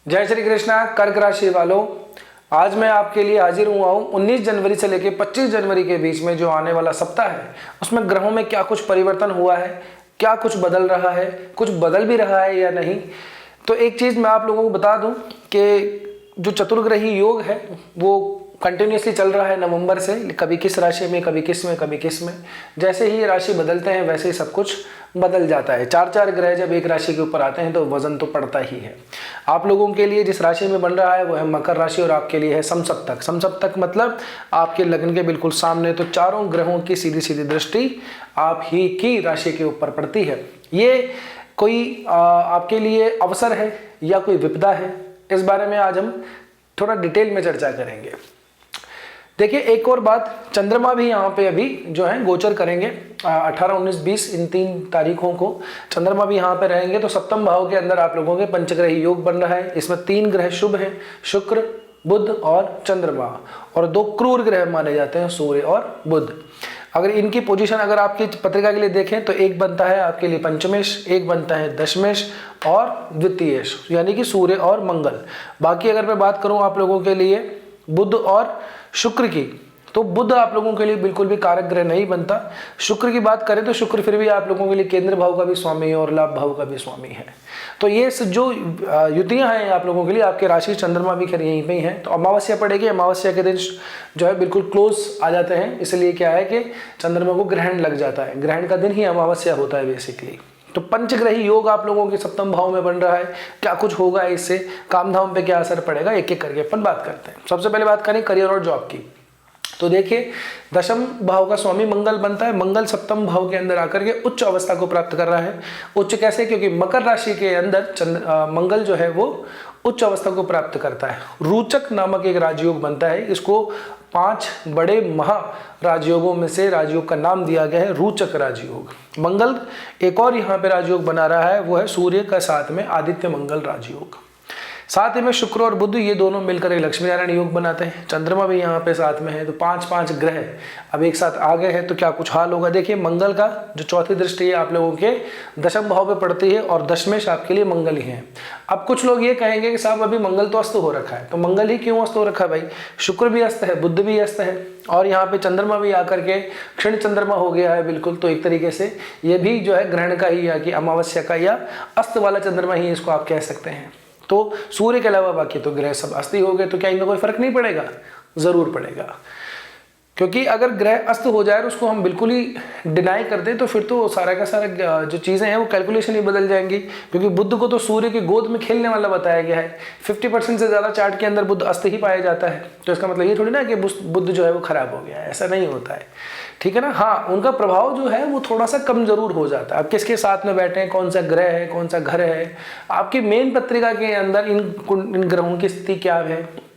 जय श्री कृष्णा। कर्क राशि वालों, आज मैं आपके लिए हाजिर हुआ हूँ 19 जनवरी से लेकर 25 जनवरी के बीच में जो आने वाला सप्ताह है उसमें ग्रहों में क्या कुछ परिवर्तन हुआ है, क्या कुछ बदल रहा है, कुछ बदल भी रहा है या नहीं। तो एक चीज़ मैं आप लोगों को बता दूं कि जो चतुर्ग्रही योग है वो कंटिन्यूसली चल रहा है नवंबर से, कभी किस राशि में, कभी किस में, कभी किस में। जैसे ही राशि बदलते हैं वैसे ही सब कुछ बदल जाता है। चार चार ग्रह जब एक राशि के ऊपर आते हैं तो वजन तो पड़ता ही है। आप लोगों के लिए जिस राशि में बन रहा है वो है मकर राशि और आपके लिए है समसप्तक। समसप्तक मतलब आपके लग्न के बिल्कुल सामने, तो चारों ग्रहों की सीधी सीधी दृष्टि आप ही की राशि के ऊपर पड़ती है। ये कोई आपके लिए अवसर है या कोई विपदा है, इस बारे में आज हम थोड़ा डिटेल में चर्चा करेंगे। देखिए एक और बात, चंद्रमा भी यहाँ पे अभी जो है गोचर करेंगे 18, 19, 20 इन 3 तारीखों को चंद्रमा भी यहाँ पे रहेंगे। तो सप्तम भाव के अंदर आप लोगों के पंचग्रही योग बन रहा है। इसमें 3 ग्रह शुभ हैं, शुक्र, बुध और चंद्रमा, और 2 क्रूर ग्रह माने जाते हैं, सूर्य और बुध। अगर इनकी पोजीशन अगर आपकी पत्रिका के लिए देखें तो एक बनता है आपके लिए पंचमेश, एक बनता है दशमेश और द्वितीयेश, यानी कि सूर्य और मंगल। बाकी अगर मैं बात करूं आप लोगों के लिए बुध और शुक्र की, तो बुध आप लोगों के लिए बिल्कुल भी कारक ग्रह नहीं बनता। शुक्र की बात करें तो शुक्र फिर भी आप लोगों के लिए केंद्र भाव का भी स्वामी है और लाभ भाव का भी स्वामी है। तो ये जो युतियां हैं आप लोगों के लिए, आपके राशि चंद्रमा भी खैर यहीं पे ही है। तो अमावस्या पड़ेगी, अमावस्या के दिन जो है बिल्कुल क्लोज आ जाते हैं, इसलिए क्या है कि चंद्रमा को ग्रहण लग जाता है। ग्रहण का दिन ही अमावस्या होता है बेसिकली। तो पंचग्रही योग आप लोगों के सप्तम भाव में बन रहा है। क्या कुछ होगा इससे, काम धाम पे क्या असर पड़ेगा, एक एक करके अपन बात करते हैं। सबसे पहले बात करें करियर और जॉब की। तो देखिए दशम भाव का स्वामी मंगल बनता है। मंगल सप्तम भाव के अंदर आकर के उच्च अवस्था को प्राप्त कर रहा है। उच्च कैसे, क्योंकि मकर राशि के अंदर मंगल जो है वो उच्च अवस्था को प्राप्त करता है। रोचक नामक एक राजयोग बनता है। इसको 5 बड़े महा राजयोगों में से राजयोग का नाम दिया गया है रोचक राजयोग। मंगल एक और यहाँ पे राजयोग बना रहा है, वो है सूर्य का साथ में आदित्य मंगल राजयोग। साथ ही में शुक्र और बुध ये दोनों मिलकर एक लक्ष्मी नारायण योग बनाते हैं। चंद्रमा भी यहाँ पे साथ में है। तो 5 ग्रह अब एक साथ आ गए हैं तो क्या कुछ हाल होगा। देखिए मंगल का जो चौथी दृष्टि है आप लोगों के दशम भाव पे पड़ती है और दशमेश आपके लिए मंगल ही है। अब कुछ लोग ये कहेंगे कि साहब अभी मंगल तो अस्त हो रखा है, तो मंगल ही क्यों अस्त हो रखा है भाई, शुक्र भी अस्त है, बुध भी अस्त है और यहाँ पे चंद्रमा भी आकर के क्षीण चंद्रमा हो गया है बिल्कुल। तो एक तरीके से ये भी जो है ग्रहण का ही या कि अमावस्या का या अस्त वाला चंद्रमा ही इसको आप कह सकते हैं। तो सूर्य के अलावा बाकी तो ग्रह सब अस्त हो गए, तो क्या इनमें कोई फर्क नहीं पड़ेगा? जरूर पड़ेगा, क्योंकि अगर ग्रह अस्त हो जाए और उसको हम बिल्कुल ही डिनाई कर दें तो फिर तो सारा का सारा जो चीज़ें हैं वो कैलकुलेशन ही बदल जाएंगी। क्योंकि बुध को तो सूर्य की गोद में खेलने वाला बताया गया है। 50% से ज़्यादा चार्ट के अंदर बुध अस्त ही पाया जाता है। तो इसका मतलब ये थोड़ी ना कि बुध जो है वो खराब हो गया है, ऐसा नहीं होता है, ठीक है ना। हाँ, उनका प्रभाव जो है वो थोड़ा सा कम जरूर हो जाता है। आप किसके साथ में बैठे हैं, कौन सा ग्रह है, कौन सा घर है, आपकी मेन पत्रिका के अंदर इन ग्रहों की स्थिति क्या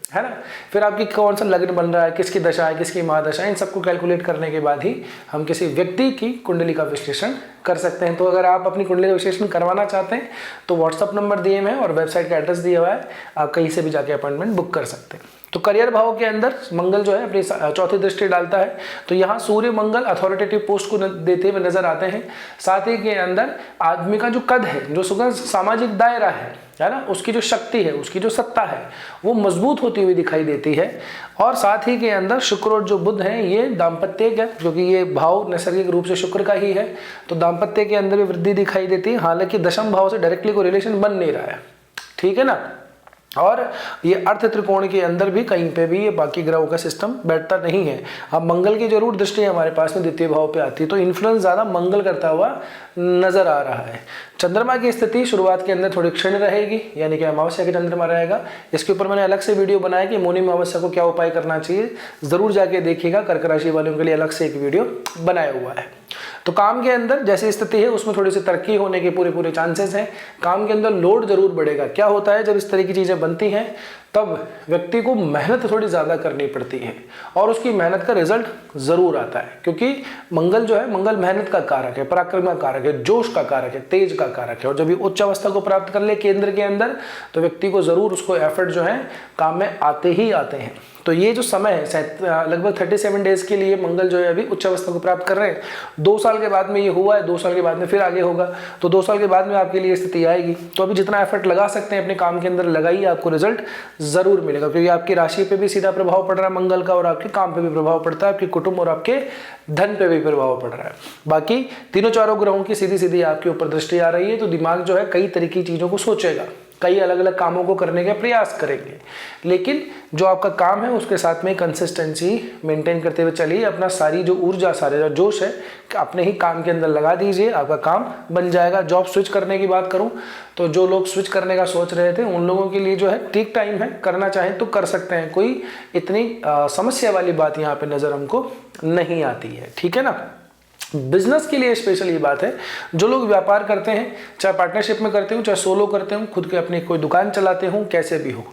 है ना। फिर आपकी कौन सा लग्न बन रहा है, किसकी दशा है, किसकी महादशा है, इन सबको कैलकुलेट करने के बाद ही हम किसी व्यक्ति की कुंडली का विश्लेषण कर सकते हैं। तो अगर आप अपनी कुंडली का विश्लेषण करवाना चाहते हैं तो व्हाट्सअप नंबर दिए हुए हैं और वेबसाइट का एड्रेस दिया हुआ है, आप कहीं से भी जाके अपॉइंटमेंट बुक कर सकते हैं। तो करियर भाव के अंदर मंगल जो है अपनी चौथी दृष्टि डालता है। तो यहाँ सूर्य मंगल अथॉरिटेटिव पोस्ट को देते हुए नजर आते हैं। साथ ही के अंदर आदमी का जो कद है, जो सामाजिक दायरा है ना, उसकी जो शक्ति है, उसकी जो सत्ता है वो मजबूत होती हुई दिखाई देती है। और साथ ही के अंदर शुक्र और जो बुध हैं ये दाम्पत्य का, क्योंकि ये भाव नैसर्गिक रूप से शुक्र का ही है, तो दाम्पत्य के अंदर भी वृद्धि दिखाई देती है। हालांकि दशम भाव से डायरेक्टली कोई रिलेशन बन नहीं रहा है, ठीक है ना। और ये अर्थ त्रिकोण के अंदर भी कहीं पे भी ये बाकी ग्रहों का सिस्टम बैठता नहीं है। अब मंगल की जरूर दृष्टि हमारे पास में द्वितीय भाव पे आती है, तो इन्फ्लुएंस ज़्यादा मंगल करता हुआ नजर आ रहा है। चंद्रमा की स्थिति शुरुआत के अंदर थोड़ी क्षीण रहेगी, यानी कि अमावस्या के चंद्रमा रहेगा। इसके ऊपर मैंने अलग से वीडियो बनाया कि मौनी अमावस्या को क्या उपाय करना चाहिए, जरूर जाके देखिएगा। कर्क राशि वालों के लिए अलग से एक वीडियो बनाया हुआ है। तो काम के अंदर जैसी स्थिति है उसमें थोड़ी सी तरक्की होने के पूरे चांसेस हैं। काम के अंदर लोड जरूर बढ़ेगा। क्या होता है जब इस तरह की चीजें बनती हैं तब व्यक्ति को मेहनत थोड़ी ज़्यादा करनी पड़ती है और उसकी मेहनत का रिजल्ट ज़रूर आता है। क्योंकि मंगल जो है, मंगल मेहनत का कारक है, पराक्रम का कारक है, जोश का कारक है, तेज का कारक है। और जब ये उच्च अवस्था को प्राप्त कर ले केंद्र के अंदर तो व्यक्ति को ज़रूर उसको एफर्ट जो है काम में आते ही आते हैं। तो ये जो समय है लगभग 37 डेज के लिए मंगल जो है अभी उच्च अवस्था को प्राप्त कर रहे हैं। 2 साल के बाद में ये हुआ है, 2 साल के बाद में फिर आगे होगा, तो 2 साल के बाद में आपके लिए स्थिति आएगी। तो अभी जितना एफर्ट लगा सकते हैं अपने काम के अंदर लगाइए, आपको रिजल्ट जरूर मिलेगा, क्योंकि आपकी राशि पे भी सीधा प्रभाव पड़ रहा है मंगल का, और आपके काम पे भी प्रभाव पड़ता है, आपके कुटुंब और आपके धन पे भी प्रभाव पड़ रहा है। बाकी तीनों चारों ग्रहों की सीधी सीधी आपके ऊपर दृष्टि आ रही है, तो दिमाग जो है कई तरह की चीजों को सोचेगा, कई अलग अलग कामों को करने का प्रयास करेंगे, लेकिन जो आपका काम है उसके साथ में कंसिस्टेंसी मेंटेन करते हुए चलिए। अपना सारी जो ऊर्जा, सारे जो जोश है अपने ही काम के अंदर लगा दीजिए, आपका काम बन जाएगा। जॉब स्विच करने की बात करूं तो जो लोग स्विच करने का सोच रहे थे उन लोगों के लिए जो है ठीक टाइम है, करना चाहें तो कर सकते हैं, कोई इतनी समस्या वाली बात यहाँ पे नजर हमको नहीं आती है, ठीक है ना। बिजनेस के लिए स्पेशल ये बात है, जो लोग व्यापार करते हैं, चाहे पार्टनरशिप में करते हो, चाहे सोलो करते हो, खुद के अपनी कोई दुकान चलाते हो, कैसे भी हो,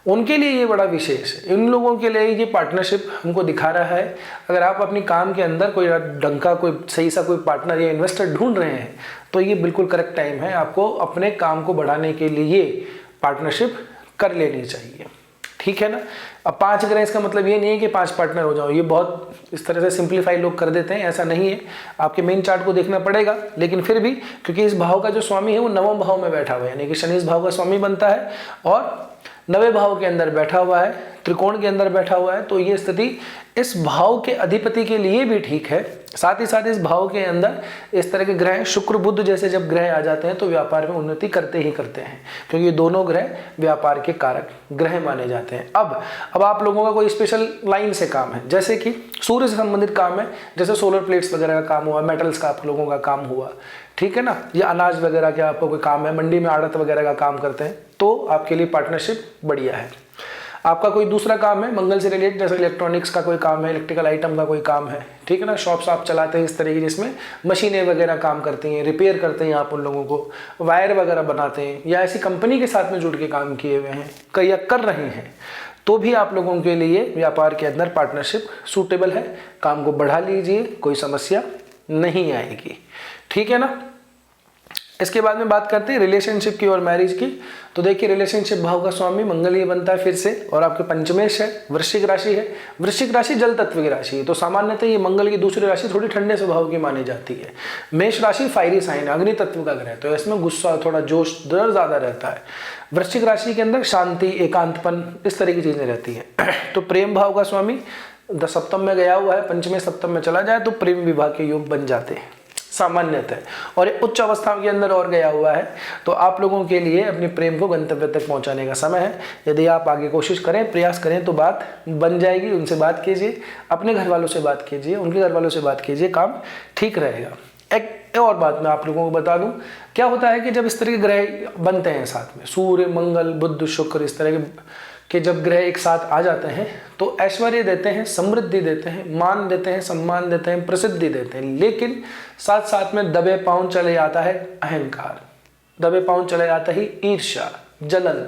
उनके लिए ये बड़ा विशेष है। इन लोगों के लिए ये पार्टनरशिप हमको दिखा रहा है, अगर आप अपनी काम के अंदर कोई ढंग का कोई सही सा कोई पार्टनर या इन्वेस्टर ढूंढ रहे हैं तो ये बिल्कुल करेक्ट टाइम है, आपको अपने काम को बढ़ाने के लिए पार्टनरशिप कर लेनी चाहिए, ठीक है ना। अब 5 ग्रह इसका मतलब ये नहीं है कि 5 पार्टनर हो जाओ, ये बहुत इस तरह से सिंप्लीफाई लोग कर देते हैं, ऐसा नहीं है। आपके मेन चार्ट को देखना पड़ेगा, लेकिन फिर भी क्योंकि इस भाव का जो स्वामी है वो 9वें भाव में बैठा हुआ है, यानी कि शनि इस भाव का स्वामी बनता है और 9वें भाव के अंदर बैठा हुआ है, त्रिकोण के अंदर बैठा हुआ है, तो ये स्थिति इस भाव के अधिपति के लिए भी ठीक है। साथ ही साथ इस भाव के अंदर इस तरह के ग्रह, शुक्र बुध जैसे जब ग्रह आ जाते हैं तो व्यापार में उन्नति करते ही करते हैं, क्योंकि ये दोनों ग्रह व्यापार के कारक ग्रह माने जाते हैं। अब आप लोगों का कोई स्पेशल लाइन से काम है, जैसे कि सूर्य से संबंधित काम है, जैसे सोलर प्लेट्स वगैरह का काम हुआ, मेटल्स का आप लोगों का काम हुआ, ठीक है ना, या अनाज वगैरह का आपको कोई काम है, मंडी में आड़त वगैरह का काम करते हैं, तो आपके लिए पार्टनरशिप बढ़िया है। आपका कोई दूसरा काम है मंगल से रिलेटेड, जैसे इलेक्ट्रॉनिक्स का कोई काम है, इलेक्ट्रिकल आइटम का कोई काम है, ठीक है ना, शॉप्स आप चलाते हैं इस तरह की जिसमें मशीनें वगैरह काम करती हैं, रिपेयर करते हैं आप उन लोगों को, वायर वगैरह बनाते हैं, या ऐसी कंपनी के साथ में जुड़ के काम किए हुए हैं या कर रहे हैं, तो भी आप लोगों के लिए व्यापार के अंदर पार्टनरशिप सूटेबल है। काम को बढ़ा लीजिए, कोई समस्या नहीं आएगी, ठीक है ना। इसके बाद में बात करते हैं रिलेशनशिप की और मैरिज की। तो देखिए रिलेशनशिप भाव का स्वामी मंगल ही बनता है फिर से, और आपके पंचमेश है, वृश्चिक राशि है। वृश्चिक राशि जल तत्व की राशि है, तो सामान्यतः ये मंगल की दूसरी राशि थोड़ी ठंडे स्वभाव की मानी जाती है। मेष राशि फायरी साइन, अग्नि तत्व का ग्रह, तो इसमें गुस्सा, थोड़ा जोश, डर ज्यादा रहता है। वृश्चिक राशि के अंदर शांति, एकांतपन, इस तरह की चीजें रहती है। तो प्रेम भाव का स्वामी सप्तम में गया हुआ है, पंचमे सप्तम में चला जाए तो प्रेम विवाह के योग बन जाते हैं सामान्यतः, और उच्च अवस्था के अंदर और गया हुआ है, तो आप लोगों के लिए अपने प्रेम को गंतव्य तक पहुंचाने का समय है। यदि आप आगे कोशिश करें, प्रयास करें तो बात बन जाएगी। उनसे बात कीजिए, अपने घर वालों से बात कीजिए, उनके घर वालों से बात कीजिए, काम ठीक रहेगा। एक और बात मैं आप लोगों को बता दूं, क्या होता है कि जब इस तरह के ग्रह बनते हैं साथ में, सूर्य, मंगल, बुध, शुक्र, इस तरह के जब ग्रह एक साथ आ जाते हैं तो ऐश्वर्य देते हैं, समृद्धि देते हैं, मान देते हैं, सम्मान देते हैं, प्रसिद्धि देते हैं, लेकिन साथ साथ में दबे पांव चले आता है अहंकार, दबे पांव चले आता है ईर्ष्या, जलन,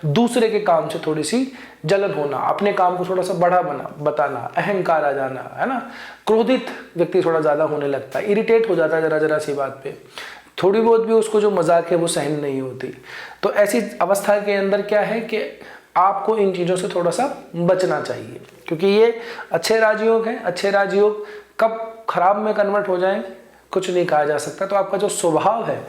दूसरे के काम से थोड़ी सी जलन होना, अपने काम को थोड़ा सा बड़ा बताना, अहंकार आ जाना, है ना। क्रोधित व्यक्ति थोड़ा ज्यादा होने लगता है, इरिटेट हो जाता है जरा जरा सी बात पे, थोड़ी बहुत भी उसको जो मजाक है वो सहन नहीं होती। तो ऐसी अवस्था के अंदर क्या है कि आपको इन चीज़ों से थोड़ा सा बचना चाहिए, क्योंकि ये अच्छे राजयोग हैं। अच्छे राजयोग कब खराब में कन्वर्ट हो जाएं कुछ नहीं कहा जा सकता। तो आपका जो स्वभाव है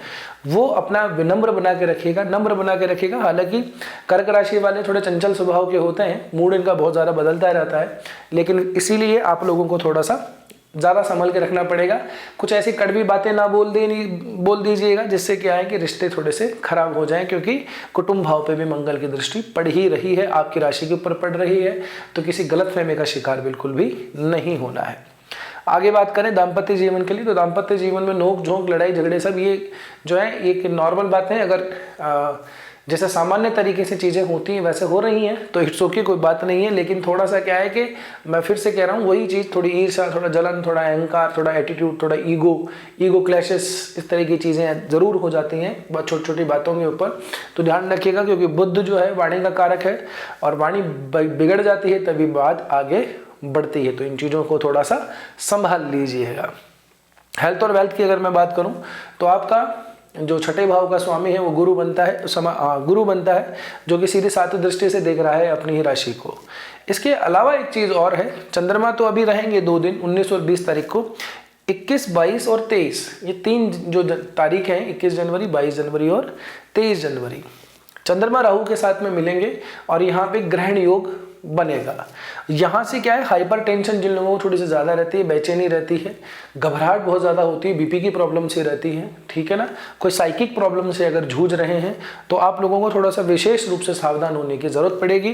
वो अपना विनम्र बना के रखिएगा, नम्र बना के रखिएगा। हालांकि कर्क राशि वाले थोड़े चंचल स्वभाव के होते हैं, मूड इनका बहुत ज़्यादा बदलता रहता है, लेकिन इसीलिए आप लोगों को थोड़ा सा ज़्यादा संभल के रखना पड़ेगा। कुछ ऐसी कड़वी बातें ना बोल दीजिएगा जिससे क्या है कि रिश्ते थोड़े से खराब हो जाएं, क्योंकि कुटुंब भाव पे भी मंगल की दृष्टि पड़ ही रही है, आपकी राशि के ऊपर पड़ रही है, तो किसी गलतफहमी का शिकार बिल्कुल भी नहीं होना है। आगे बात करें दाम्पत्य जीवन के लिए, तो दाम्पत्य जीवन में नोक झोंक, लड़ाई झगड़े सब ये जो है एक नॉर्मल बात है। अगर जैसे सामान्य तरीके से चीज़ें होती हैं वैसे हो रही हैं तो इट्स ओके, कोई बात नहीं है। लेकिन थोड़ा सा क्या है कि मैं फिर से कह रहा हूँ वही चीज़, थोड़ी ईर्ष्या, थोड़ा जलन, थोड़ा अहंकार, थोड़ा एटीट्यूड, थोड़ा ईगो क्लैशेस, इस तरह की चीज़ें ज़रूर हो जाती हैं बहुत छोटी छोटी बातों के ऊपर। तो ध्यान रखिएगा, क्योंकि बुध जो है वाणी का कारक है, और वाणी बिगड़ जाती है तभी बात आगे बढ़ती है। तो इन चीज़ों को थोड़ा सा संभाल लीजिएगा। हेल्थ और वेल्थ की अगर मैं बात करूँ तो आपका जो छठे भाव का स्वामी है वो गुरु बनता है, गुरु बनता है, जो कि सीधे सातवीं दृष्टि से देख रहा है अपनी ही राशि को। इसके अलावा एक चीज़ और है, चंद्रमा तो अभी रहेंगे 2 दिन 19 और 20 तारीख को, 21, 22 और 23, ये 3 जो तारीख हैं, 21 जनवरी, 22 जनवरी और 23 जनवरी, चंद्रमा राहु के साथ में मिलेंगे और यहाँ पे ग्रहण योग बनेगा। यहाँ से क्या है, हाइपर टेंशन जिन लोगों को थोड़ी सी ज़्यादा रहती है, बेचैनी रहती है, घबराहट बहुत ज़्यादा होती है, बीपी की प्रॉब्लम से रहती है, ठीक है ना, कोई साइकिक प्रॉब्लम से अगर जूझ रहे हैं तो आप लोगों को थोड़ा सा विशेष रूप से सावधान होने की ज़रूरत पड़ेगी,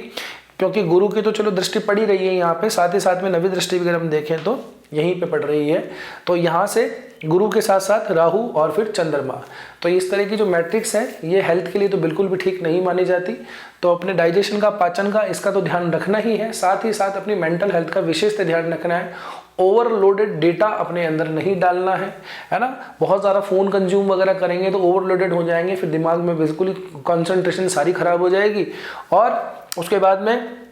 क्योंकि गुरु की तो चलो दृष्टि पड़ी रही है यहाँ पे, साथ ही साथ में नवी दृष्टि अगर हम देखें तो यहीं पे पड़ रही है, तो यहाँ से गुरु के साथ साथ राहु और फिर चंद्रमा, तो इस तरह की जो मैट्रिक्स है ये हेल्थ के लिए तो बिल्कुल भी ठीक नहीं मानी जाती। तो अपने डाइजेशन का, पाचन का, इसका तो ध्यान रखना ही है, साथ ही साथ अपनी मेंटल हेल्थ का विशेष ध्यान रखना है। ओवरलोडेड डेटा अपने अंदर नहीं डालना है ना, बहुत ज़्यादा फ़ोन कंज्यूम वगैरह करेंगे तो ओवरलोडेड हो जाएंगे, फिर दिमाग में बिल्कुल ही कंसंट्रेशन सारी खराब हो जाएगी। और उसके बाद में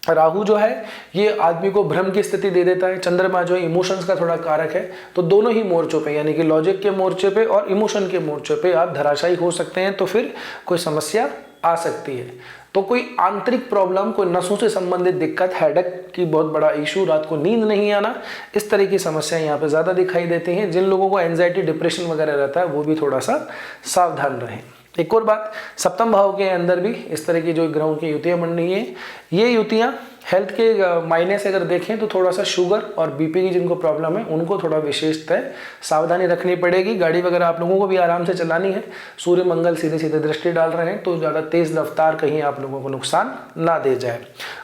राहु जो है ये आदमी को भ्रम की स्थिति दे देता है, चंद्रमा जो है इमोशंस का थोड़ा कारक है, तो दोनों ही मोर्चों पे, यानी कि लॉजिक के मोर्चे पे और इमोशन के मोर्चे पे आप धराशायी हो सकते हैं, तो फिर कोई समस्या आ सकती है। तो कोई आंतरिक प्रॉब्लम, कोई नसों से संबंधित दिक्कत, हेडेक की बहुत बड़ा इशू, रात को नींद नहीं आना, इस तरह की समस्याएं यहाँ पे ज़्यादा दिखाई देती हैं। जिन लोगों को एंजाइटी, डिप्रेशन वगैरह रहता है वो भी थोड़ा सा सावधान रहें। एक और बात, सप्तम भाव के अंदर भी इस तरह की जो ग्रहों की युतियाँ बन रही हैं, ये युतियाँ हेल्थ के मायने से अगर देखें तो थोड़ा सा शुगर और बीपी की जिनको प्रॉब्लम है उनको थोड़ा विशेषतः सावधानी रखनी पड़ेगी। गाड़ी वगैरह आप लोगों को भी आराम से चलानी है, सूर्य मंगल सीधे सीधे दृष्टि डाल रहे हैं, तो ज़्यादा तेज़ रफ्तार कहीं आप लोगों को नुकसान ना दे जाए।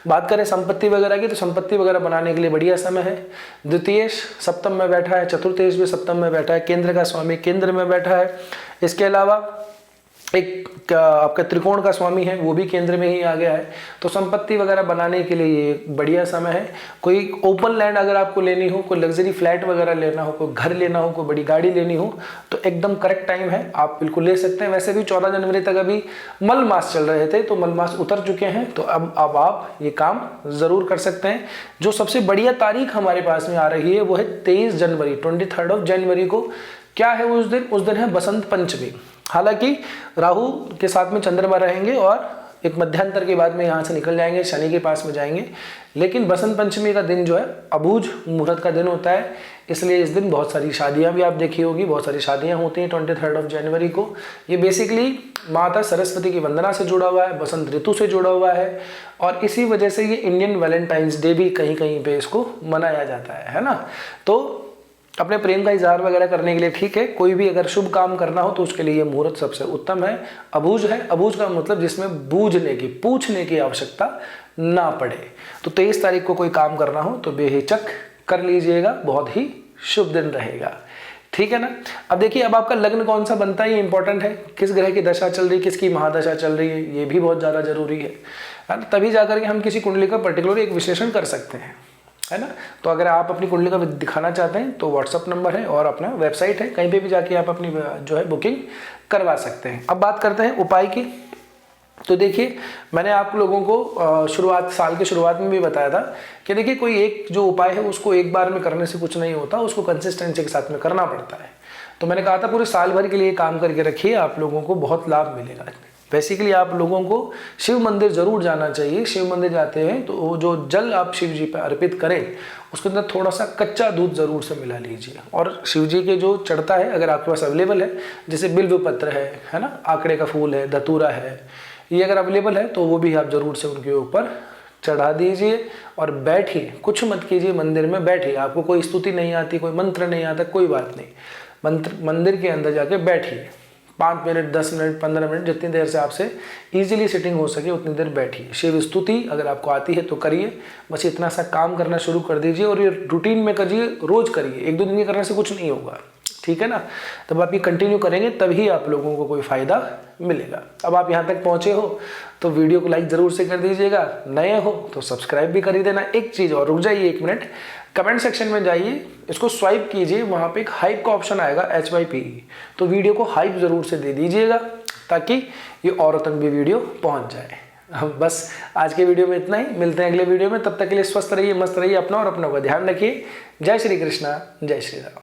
बात करें संपत्ति वगैरह की, तो संपत्ति वगैरह बनाने के लिए बढ़िया समय है। द्वितीयेश सप्तम में बैठा है, चतुर्थेश भी सप्तम में बैठा है, केंद्र का स्वामी केंद्र में बैठा है, इसके अलावा एक आपका त्रिकोण का स्वामी है वो भी केंद्र में ही आ गया है, तो संपत्ति वगैरह बनाने के लिए ये बढ़िया समय है। कोई ओपन लैंड अगर आपको लेनी हो, कोई लग्जरी फ्लैट वगैरह लेना हो, कोई घर लेना हो, कोई बड़ी गाड़ी लेनी हो, तो एकदम करेक्ट टाइम है, आप बिल्कुल ले सकते हैं। वैसे भी 14 जनवरी तक अभी मल मास चल रहे थे, तो मल मास उतर चुके हैं, तो अब आप ये काम ज़रूर कर सकते हैं। जो सबसे बढ़िया तारीख हमारे पास में आ रही है वो है 23 जनवरी, 23 जनवरी को। क्या है उस दिन है बसंत पंचमी। हालांकि राहु के साथ में चंद्रमा रहेंगे और एक मध्यांतर के बाद में यहाँ से निकल जाएंगे, शनि के पास में जाएंगे, लेकिन बसंत पंचमी का दिन जो है अबूझ मुहूर्त का दिन होता है, इसलिए इस दिन बहुत सारी शादियाँ भी आप देखी होगी, बहुत सारी शादियाँ होती हैं 23 जनवरी को। ये बेसिकली माता सरस्वती की वंदना से जुड़ा हुआ है, बसंत ऋतु से जुड़ा हुआ है, और इसी वजह से ये इंडियन वैलेंटाइंस डे भी कहीं कहीं पे इसको मनाया जाता है ना। तो अपने प्रेम का इजहार वगैरह करने के लिए ठीक है, कोई भी अगर शुभ काम करना हो तो उसके लिए ये मुहूर्त सबसे उत्तम है। अबूझ है, अबूझ का मतलब जिसमें बूझने की, पूछने की आवश्यकता ना पड़े। तो 23 तारीख को कोई काम करना हो तो बेहिचक कर लीजिएगा, बहुत ही शुभ दिन रहेगा, ठीक है ना। अब देखिए, अब आपका लग्न कौन सा बनता है ये इंपॉर्टेंट है, किस ग्रह की दशा चल रही है, किसकी महादशा चल रही है, ये भी बहुत ज़्यादा जरूरी है, तभी जाकर के हम किसी कुंडली का पर्टिकुलर एक विश्लेषण कर सकते हैं, है ना। तो अगर आप अपनी कुंडली का दिखाना चाहते हैं तो व्हाट्सअप नंबर है और अपना वेबसाइट है, कहीं पे भी जाके आप अपनी जो है बुकिंग करवा सकते हैं। अब बात करते हैं उपाय की। तो देखिए, मैंने आप लोगों को साल के शुरुआत में भी बताया था कि देखिए, कोई एक जो उपाय है उसको एक बार में करने से कुछ नहीं होता, उसको कंसिस्टेंसी के साथ में करना पड़ता है। तो मैंने कहा था पूरे साल भर के लिए काम करके रखिए, आप लोगों को बहुत लाभ मिलेगा। बेसिकली आप लोगों को शिव मंदिर जरूर जाना चाहिए। शिव मंदिर जाते हैं तो वो जो जल आप शिव जी पर अर्पित करें उसके अंदर थोड़ा सा कच्चा दूध जरूर से मिला लीजिए, और शिव जी के जो चढ़ता है अगर आपके पास अवेलेबल है, जैसे बिल्व पत्र है ना, आकड़े का फूल है, धतूरा है, ये अगर अवेलेबल है तो वो भी आप जरूर से उनके ऊपर चढ़ा दीजिए और बैठिए, कुछ मत कीजिए, मंदिर में बैठिए। आपको कोई स्तुति नहीं आती, कोई मंत्र नहीं आता, कोई बात नहीं, मंदिर के अंदर जाके बैठिए, 5 मिनट, 10 मिनट, 15 मिनट, जितनी देर से आपसे इजीली सिटिंग हो सके उतनी देर बैठिए। शिव स्तुति अगर आपको आती है तो करिए, बस इतना सा काम करना शुरू कर दीजिए और ये रूटीन में करिए, रोज करिए, 1-2 दिन करने से कुछ नहीं होगा, ठीक है ना। तब आप ये कंटिन्यू करेंगे तभी आप लोगों को कोई फायदा मिलेगा। अब आप यहाँ तक पहुँचे हो तो वीडियो को लाइक ज़रूर से कर दीजिएगा, नए हो तो सब्सक्राइब भी कर ही देना। एक चीज़ और, रुक जाइए 1 मिनट, कमेंट सेक्शन में जाइए, इसको स्वाइप कीजिए, वहाँ पे एक हाइप का ऑप्शन आएगा HYP, तो वीडियो को हाइप ज़रूर से दे दीजिएगा ताकि ये औरों तक भी वीडियो पहुँच जाए। बस आज के वीडियो में इतना ही, मिलते हैं अगले वीडियो में, तब तक के लिए स्वस्थ रहिए, मस्त रहिए, अपना और अपनों का ध्यान रखिए। जय श्री कृष्णा, जय श्री राम।